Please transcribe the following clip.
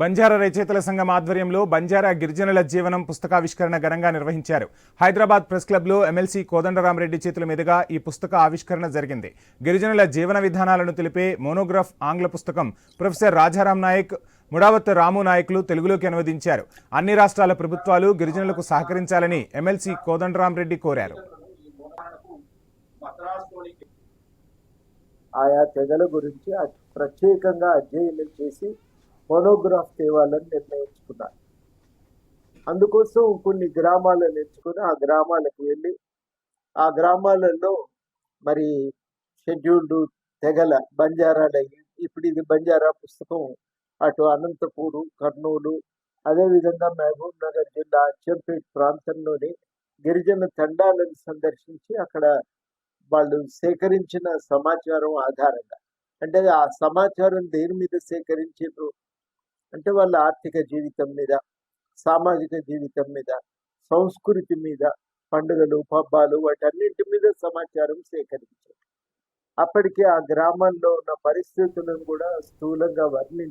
బంజారా రచయితల సంఘం ఆధ్వర్యంలో బంజారా గిరిజనుల జీవనం పుస్తకావిష్కరణ ఘనంగా నిర్వహించారు. హైదరాబాద్ ప్రెస్ క్లబ్లో ఎమ్మెల్సీ కోదండరామరెడ్డి చేతుల మీదుగా ఈ పుస్తక ఆవిష్కరణ జరిగింది. గిరిజనుల జీవన విధానాలను తెలిపే మోనోగ్రాఫ్ ఆంగ్ల పుస్తకం ప్రొఫెసర్ రాజారాం నాయక్, ముడావత్ రాము నాయకులు తెలుగులోకి అనువదించారు. అన్ని రాష్ట్రాల ప్రభుత్వాలు గిరిజనులకు సహకరించాలని ఎమ్మెల్సీ కోదండరామరెడ్డి కోరారు. ఆయా తెగల గురించి ప్రత్యేకంగా అధ్యయనం చేసి మోనోగ్రాఫ్ తేవాలని నిర్ణయించుకున్నారు. అందుకోసం కొన్ని గ్రామాలను ఎంచుకొని ఆ గ్రామాలకు వెళ్ళి ఆ గ్రామాలలో మరి షెడ్యూల్డ్ తెగల బంజారాల, ఇప్పుడు ఇది బంజారా పుస్తకం అటు అనంతపూరు, కర్నూలు, అదేవిధంగా మహబూబ్ నగర్ జిల్లా అచ్చంపేట్ ప్రాంతంలోని గిరిజన తండాలను సందర్శించి అక్కడ వాళ్ళు సేకరించిన సమాచారం ఆధారంగా, అంటే ఆ సమాచారం దేని మీద సేకరించారు అంటే వాళ్ళ ఆర్థిక జీవితం మీద, సామాజిక జీవితం మీద, సంస్కృతి మీద, పండుగలు పబ్బాలు వాటన్నింటి మీద సమాచారం సేకరించారు. అప్పటికే ఆ గ్రామాల్లో ఉన్న పరిస్థితులను కూడా స్థూలంగా వర్ణించి